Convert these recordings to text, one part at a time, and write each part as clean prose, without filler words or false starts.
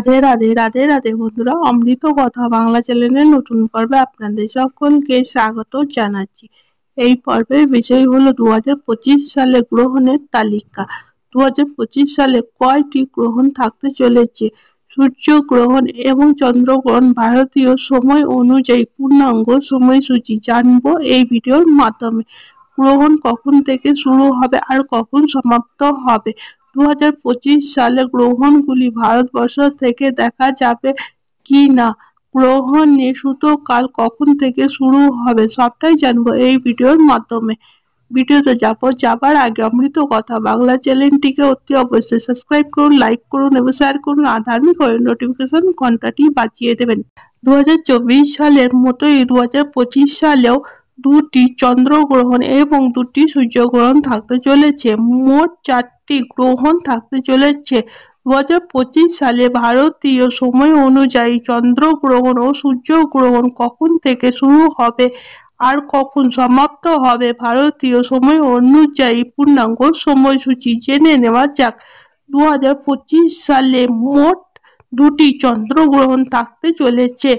রাধে রাধে রাধে রাধে বন্ধুরা, অমৃত কথা বাংলা চ্যানেলের নতুন পর্বে আপনাদের সকলকে স্বাগত জানাচ্ছি। এই পর্বের বিষয় হলো 2025 সালে গ্রহণের তালিকা। 2025 সালে কয়টি গ্রহণ থাকতে চলেছে, সূর্যগ্রহণ এবং চন্দ্রগ্রহণ ভারতীয় সময় অনুযায়ী পূর্ণাঙ্গ সময়সূচি জানবো এই ভিডিওর মাধ্যমে। গ্রহণ কখন থেকে শুরু হবে আর কখন সমাপ্ত হবে, 2025 সালে গ্রহণগুলি ভারতবর্ষ থেকে দেখা যাবে কি না, গ্রহণের সূতকাল কখন থেকে শুরু হবে, সবটাই জানবো এই ভিডিওর মাধ্যমে। ভিডিওতে যাবার আগে অমৃত কথা বাংলা চ্যানেলটিকে অতি অবশ্যই সাবস্ক্রাইব করুন, লাইক করুন এবং শেয়ার করুন আর ধার্মিক নোটিফিকেশন ঘন্টাটি বাজিয়ে দেবেন। 2024 সালের মতোই 2025 সালেও দুটি চন্দ্রগ্রহণ এবং দুটি সূর্যগ্রহণ থাকতে চলেছে। মোট 4টি গ্রহণ থাকতে চলেছে। 2025 সালে ভারতীয় সময় অনুযায়ী চন্দ্রগ্রহণ ও সূর্যগ্রহণ কখন থেকে শুরু হবে আর কখন সমাপ্ত হবে, ভারতীয় সময় অনুযায়ী পূর্ণাঙ্গ সময়সূচি জেনে নেওয়া যাক। 2025 সালে মোট দুটি চন্দ্রগ্রহণ থাকতে চলেছে।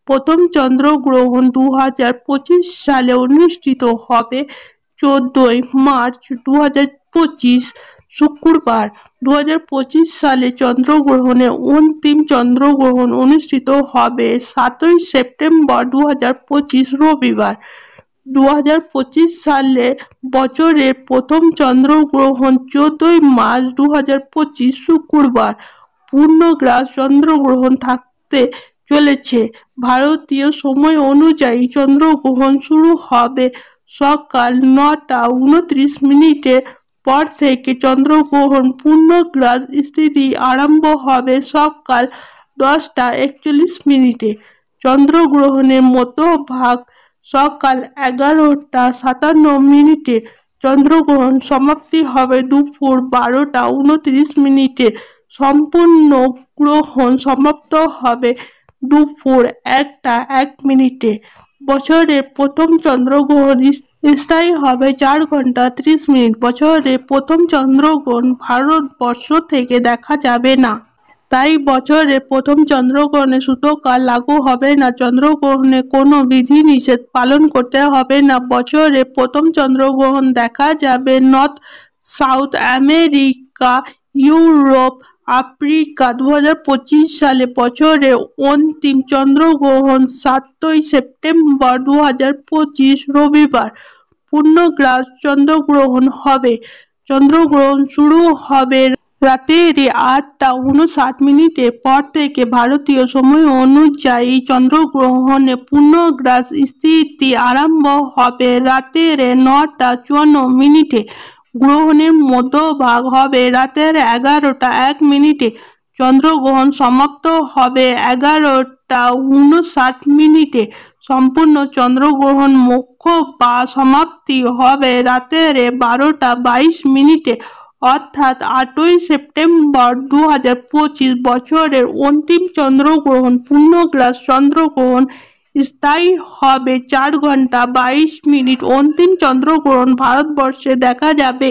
প্রথম চন্দ্রগ্রহণ 2025 সালে অনুষ্ঠিত হবে 14 মার্চ 2025 শুক্রবার। 2025 সালে চন্দ্রগ্রহণে অন্তিম চন্দ্রগ্রহণ অনুষ্ঠিত হবে 7 সেপ্টেম্বর 2025 রবিবার। 2025 সালে বছরের প্রথম চন্দ্রগ্রহণ 14 মার্চ 2025 শুক্রবার। পূর্ণগ্রাস চন্দ্রগ্রহণ থাকতে চলেছে। ভারতীয় সময় অনুযায়ী চন্দ্রগ্রহণ শুরু হবে সকাল 9:29 পর থেকে। চন্দ্রগ্রহণ পূর্ণগ্রাস স্থিতি আরম্ভ হবে সকাল 10:41। চন্দ্রগ্রহণের মধ্যভাগ সকাল 11:57। চন্দ্রগ্রহণ সমাপ্তি হবে দুপুর 12:29। সম্পূর্ণ গ্রহণ সমাপ্ত হবে দুপুর 1:01। বছরের প্রথম চন্দ্রগ্রহণ স্থায়ী হবে 4 ঘন্টা 30 মিনিট। বছরের প্রথম চন্দ্রগ্রহণ ভারতবর্ষ থেকে দেখা যাবে না, তাই বছরের প্রথম চন্দ্রগ্রহণে সূতকাল লাগু হবে না। চন্দ্রগ্রহণে কোনো বিধিনিষেধ পালন করতে হবে না। বছরের প্রথম চন্দ্রগ্রহণ দেখা যাবে north south America, Europe, Africa. 2025 সালে বছরের অন্তিম চন্দ্রগ্রহণ 7 সেপ্টেম্বর 2025 রবিবার। পূর্ণগ্রাস চন্দ্রগ্রহণ হবে। চন্দ্রগ্রহণ শুরু হবে রাতের 8:59 পর থেকে। ভারতীয় সময় অনুযায়ী চন্দ্রগ্রহণে পূর্ণগ্রাস স্থিতি আরম্ভ হবে রাতের 9:54। গ্রহণের মধ্যভাগ হবে রাতের 11:01। চন্দ্রগ্রহণ সমাপ্ত হবে 11:59। সম্পূর্ণ চন্দ্রগ্রহণ মোক্ষ বা সমাপ্তি হবে রাতের 12:22। অর্থাৎ 8 সেপ্টেম্বর 2025 বছরের অন্তিম চন্দ্রগ্রহণ পূর্ণগ্রাস চন্দ্রগ্রহণ স্থায়ী হবে 4 ঘন্টা 22 মিনিট। অন্তিম চন্দ্রগ্রহণ ভারতবর্ষে দেখা যাবে,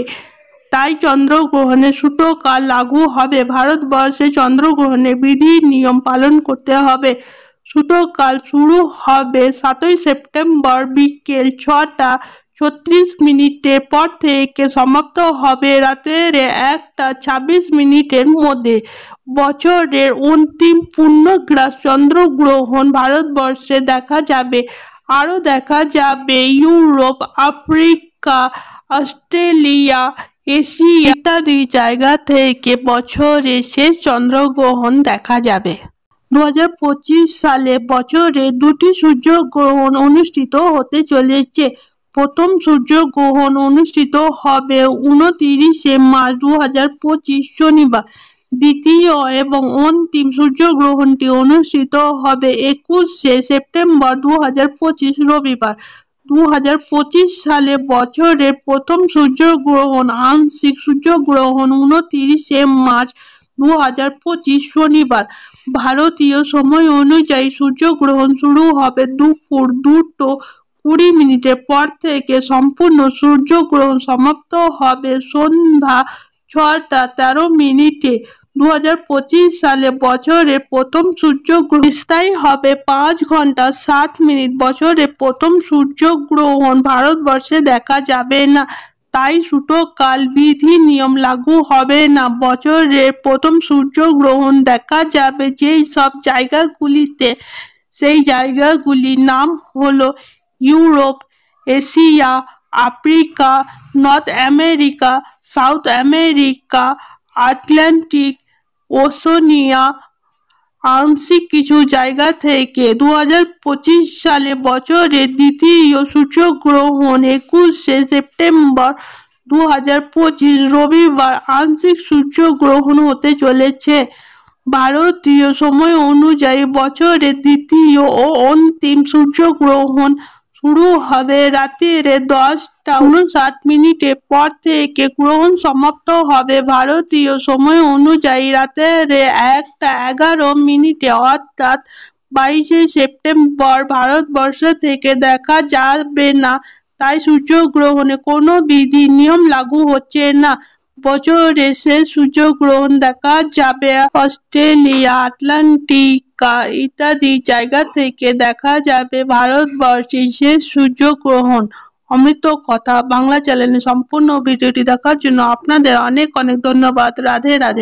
তাই চন্দ্রগ্রহণের সূতকাল লাগু হবে। ভারতবর্ষে চন্দ্রগ্রহণের বিধি নিয়ম পালন করতে হবে। সূতকাল শুরু হবে 7 সেপ্টেম্বর বিকেল 6:36 পর থেকে। সমাপ্ত হবে রাতের 1:26 মধ্যে। বছরের অন্তিম পূর্ণগ্রাস চন্দ্রগ্রহণ ভারতবর্ষে দেখা যাবে। আরও দেখা যাবে ইউরোপ, আফ্রিকা, অস্ট্রেলিয়া, এশিয়া ইত্যাদি জায়গা থেকে বছরের শেষ চন্দ্রগ্রহণ দেখা যাবে। 2025 সালে বছরে দুটি সূর্যগ্রহণ অনুষ্ঠিত হতে চলেছে। প্রথম সূর্যগ্রহণ অনুষ্ঠিত হবে 29 মার্চ 2025 শনিবার। দ্বিতীয় এবং অন্তিম সূর্যগ্রহণটি অনুষ্ঠিত হবে 21 সেপ্টেম্বর 2025 রবিবার। 2025 সালে বছরের প্রথম সূর্যগ্রহণ আংশিক সূর্যগ্রহণ 29 মার্চ 2025 শনিবার। ভারতীয় সময় অনুযায়ী সূর্যগ্রহণ শুরু হবে দুপুর 2:20 পর থেকে। সম্পূর্ণ সূর্যগ্রহণ সমাপ্ত হবে সন্ধ্যা 6:13। 2025 সালে বছরের প্রথম সূর্যগ্রহণ স্থায়ী হবে 5 ঘন্টা 7 মিনিট। বছরের প্রথম সূর্যগ্রহণ ভারতবর্ষে দেখা যাবে না, তাই সূতককাল বিধি নিয়ম লাগু হবে না। বছরের প্রথম সূর্যগ্রহণ দেখা যাবে যেই সব জায়গাগুলিতে, সেই জায়গাগুলির নাম হলো Europe, Asia, Africa, north America, south America, Atlantic, Oceania. আংশিক কিছু জায়গা থেকে 2025 সালে বছরের দ্বিতীয় সূর্যগ্রহণ 21শে সেপ্টেম্বর 2025 রবিবার আংশিক সূর্যগ্রহণ হতে চলেছে। ভারতীয় সময় অনুযায়ী বছরের দ্বিতীয় ও অন্তিম সূর্যগ্রহণ শুরু হবে রাতের 10:59 পর থেকে গ্রহণ সমাপ্ত হবে ভারতীয় সময় অনুযায়ী রাতের 1:11 অর্থাৎ 22শে সেপ্টেম্বর। ভারতবর্ষ থেকে দেখা যাবে না, তাই সূর্যগ্রহণে কোনো বিধি নিয়ম লাগু হচ্ছে না। বছরের শেষ সূর্যগ্রহণ দেখা যাবে অস্ট্রেলিয়া, আটলান্টিকা ইত্যাদি জায়গা থেকে দেখা যাবে ভারতবর্ষের শেষ সূর্যগ্রহণ। অমৃত কথা বাংলা চ্যানেলে সম্পূর্ণ ভিডিওটি দেখার জন্য আপনাদের অনেক অনেক ধন্যবাদ। রাধে রাধে।